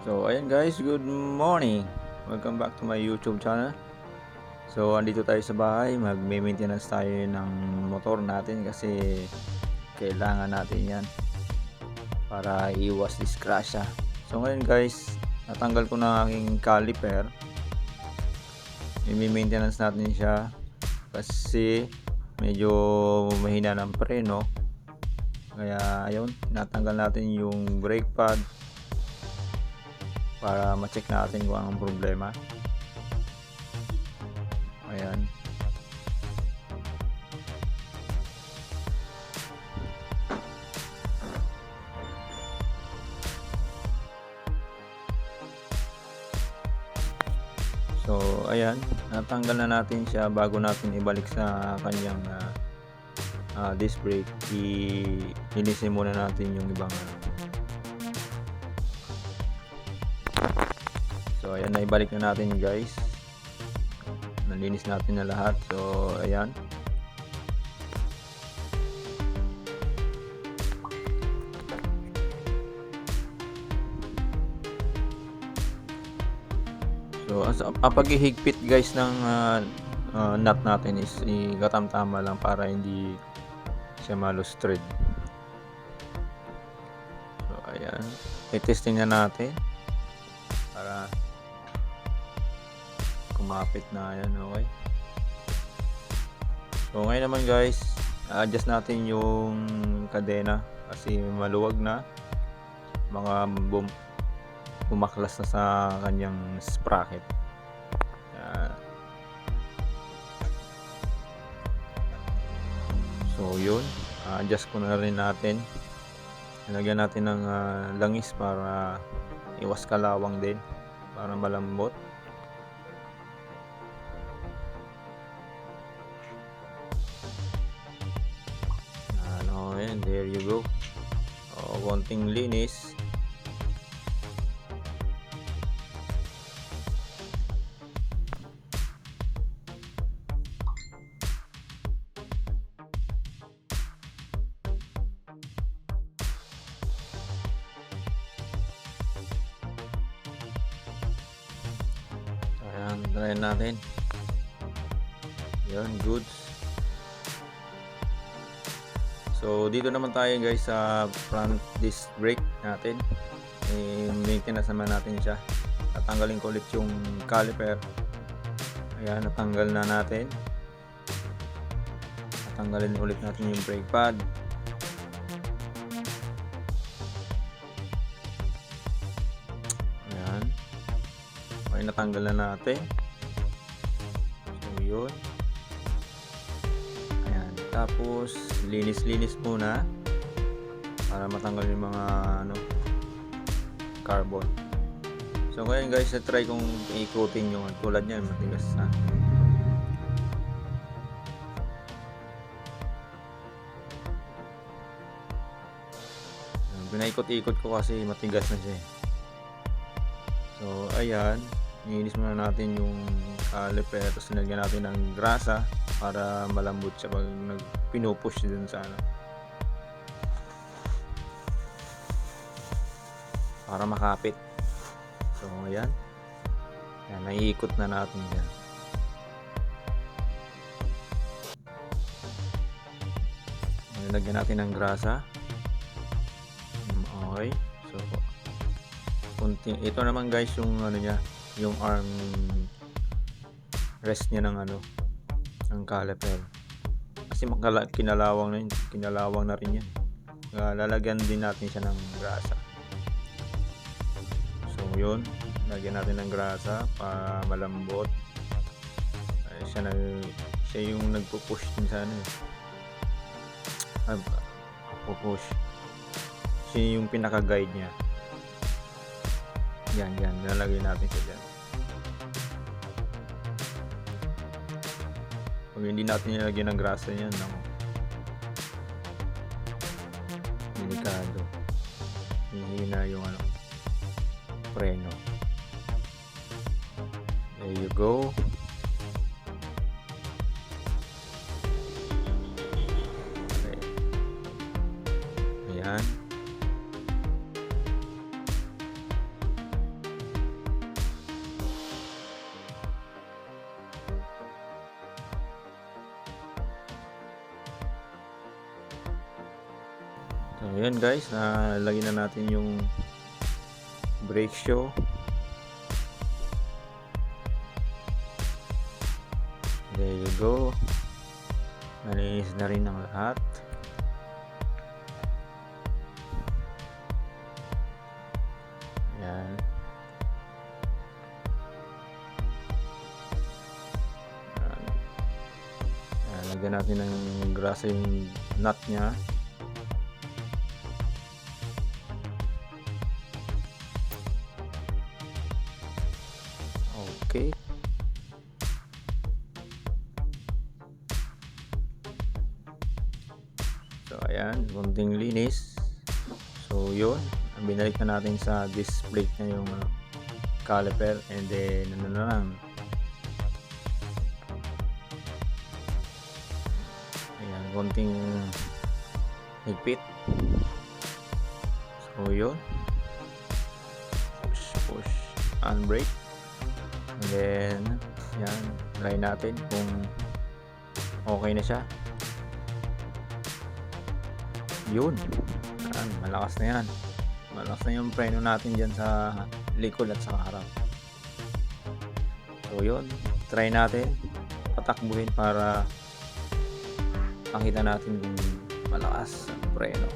So ayan guys, good morning. Welcome back to my YouTube channel. So andito tayo sa bahay, magme-maintenance tayo ng motor natin kasi kailangan natin 'yan para iwas disgrasya. So ngayon guys, natanggal ko na aking caliper. I-maintenance natin siya kasi medyo mahina ng preno. Kaya ayun, natanggal natin yung brake pad para ma-check natin kung anong problema. Ayan. So ayan, natanggal na natin siya bago natin ibalik sa kanyang disc brake. Linisin muna natin yung ibang So ayan, naibalik na natin guys. Nalinis natin na lahat. So ayan. So ang paghihigpit guys ng nut natin is ikatamtama lang para hindi siya malustred. So ayan, i-testing na natin para kumapit na. Ayan, okay. So ngayon naman guys, adjust natin yung kadena kasi maluwag na, mga bumaklas na sa kanyang sprocket. So yun, adjust ko na rin natin. Nilagyan natin ng langis para iwas kalawang din, para malambot. Ano, and there you go. Konting linis. Ayan, try natin. Yan, goods. So dito naman tayo guys sa front disc brake natin. Maintenance naman natin siya. Tatanggalin ko ulit yung caliper. Ayan, natanggal na natin. Tatanggalin ulit natin yung brake pad. Ayan. Okay, natanggal na natin. So yun. Ayan, tapos linis-linis muna para matanggal yung mga carbon. So ngayon guys, try kong ikutin yung tulad niyan, matigas na. Pinaikot-ikot ko kasi matigas na siya. So ayan, nilinis muna natin yung caliper, tapos nilagyan natin ng grasa para malambot siya pag pinupush dun sa para makapit. So ayan, naiikot na natin yan. Nilagyan natin ng grasa. Okay, so ito naman guys yung niya, yung arm rest niya ng ng caliper, kasi kinalawang na rin yan. Lalagyan din natin siya ng grasa. So yun, lagyan natin ng grasa para malambot. Siya yung nagpo-push din sa push. Siya yung pinaka-guide niya. Yan, lalagay natin siya dyan. Pag hindi natin nilagyan ng grasa yan, delikado. Hihina yung preno. There you go. Okay. Ayan. So yun guys, nalagyan na natin yung brake shoe. There you go. Nalinis na rin ang lahat. Ayan. Ayan. Lagyan natin ng grasa yung nut nya. Okay. So ayan, konting linis. So yun, binalik na natin sa disc brake na yung caliper, and then ano na lang, ayan, konting higpit. So yun, push and brake, and then yan, try natin kung okay na siya. Yun, yan, malakas na yan, malakas na yung preno natin dyan sa likod at sa harap. So yun, try natin patakbuhin para makita natin yung malakas ang preno.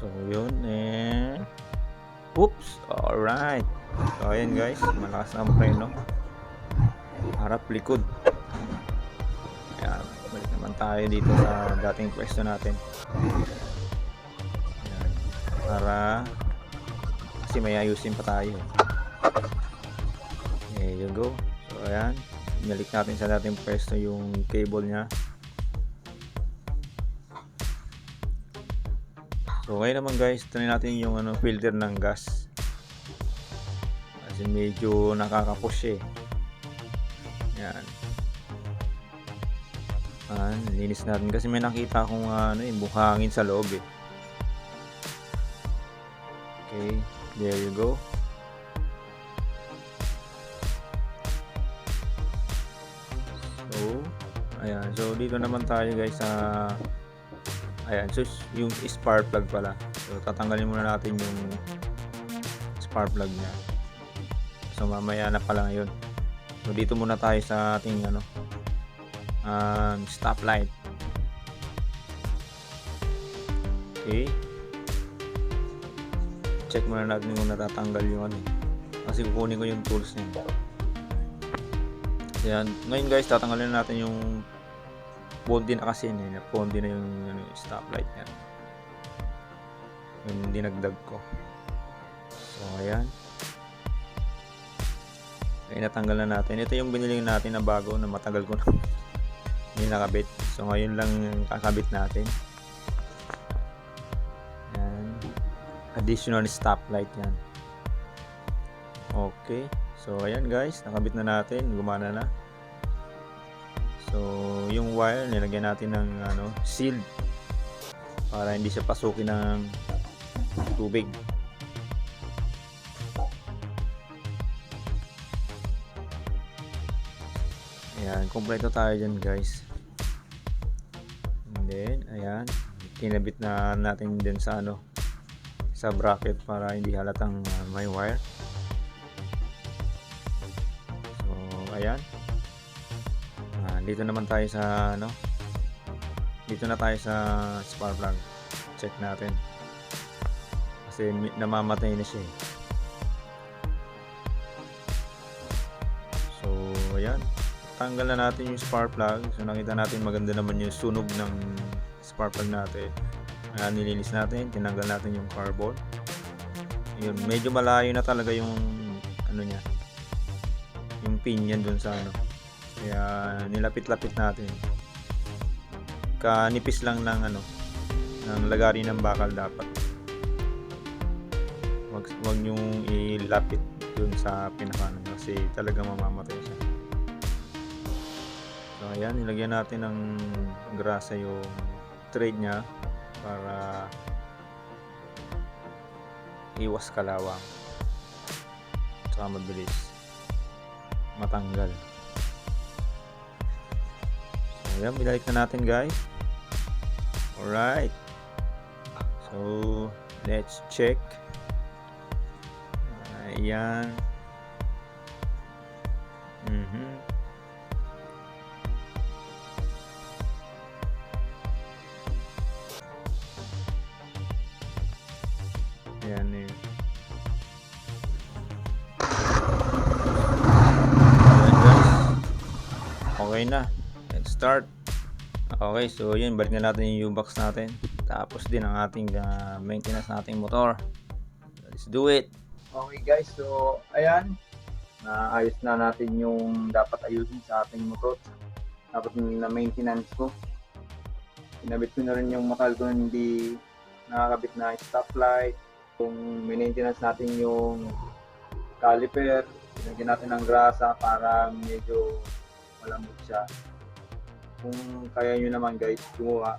So yun, oops, alright. So ayan guys, malakas na ang preno, harap likod. Ayan, balik naman tayo dito sa dating pwesto natin. Ayan, para kasi may ayusin pa tayo. There you go. So ayan, binalik natin sa dating pwesto yung cable nya. So ngayon naman guys, try natin yung filter ng gas. Kasi medyo nakaka-push Yan. Linis natin kasi may nakita akong buhangin sa loob Okay, there you go. So, ayan. So dito naman tayo guys sa ayan, so yung spark plug pala. So tatanggalin muna natin yung spark plug nya. So mamaya na pala ngayon. So dito muna tayo sa ating stoplight. Okay. Check muna natin kung natatanggal yung kasi kukunin ko yung tools niya. Ayan, ngayon guys, tatanggalin natin yung Pondi na kasi pondi na yung stoplight niya. Yung dinagdag ko. So ayan. Ay natanggal na natin. Ito yung binili natin na bago na matagal ko na hindi nakabit. So ngayon lang kakabit natin. Ayan. Additional stoplight yan. Okay. So ayan guys, nakabit na natin. Gumana na. So yung wire nilagyan natin ng sealed para hindi siya pasukin ng tubig. Ayan, kompleto tayo dyan guys. And then ayan, kinabit na natin din sa sa bracket para hindi halatang may wire. So ayan. Dito naman tayo sa dito na tayo sa spark plug. Check natin kasi namamatay na siya So ayan, tanggal na natin yung spark plug. So nakita natin maganda naman yung sunog ng spark plug natin. Nilinis natin, tinanggal natin yung carbon. Yun, medyo malayo na talaga yung nya, yung pin yan dun sa kaya nilapit-lapit natin. Kanipis lang ng ng lagari ng bakal dapat. huwag nyong ilapit dun sa pinakaano kasi talaga mamamatay siya. So ayan, nilagyan natin ng grasa yung thread niya para iwas kalawang saka mabilis matanggal. So ayan, binalik na natin guys. Alright, so let's check. Ayan. Ayan eh. Ayan guys, okay na, let's start. Okay, so yun, balik na natin yung U-box natin, tapos din ang ating maintenance nating motor. Let's do it. Okay guys, so ayan, naayos na natin yung dapat ayusin sa ating motor. Dapat na maintenance ko, kinabit ko na rin yung makal ko hindi nakakabit na stoplight. Kung maintenance natin yung caliper, lagyan natin ng grasa para medyo malambot siya. Kung kaya nyo naman guys gumawa,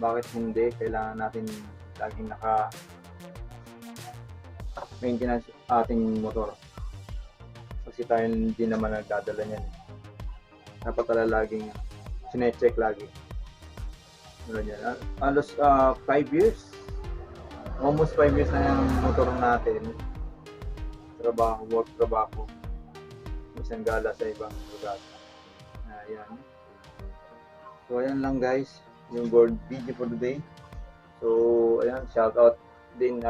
bakit hindi? Kailangan natin laging naka maintenance ating motor kasi tayo hindi naman nagdadala niyan. Dapat pala laging sinecheck lagi. Halos 5 years, almost 5 years na yung motor natin. Trabaho, isang gala sa ibang lugar. Ayan. So ayan lang guys, yung board video for today. So ayan, shout out din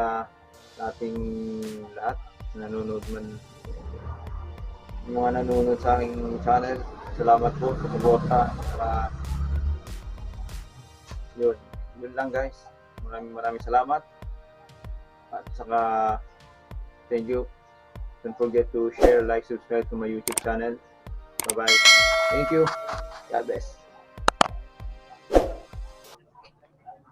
ating lahat nanonood man, yung mga nanonood sa aking channel. Salamat po sa suporta. Yun lang guys, maraming salamat at saka thank you. Don't forget to share, like, subscribe to my YouTube channel. Bye bye, thank you, God bless.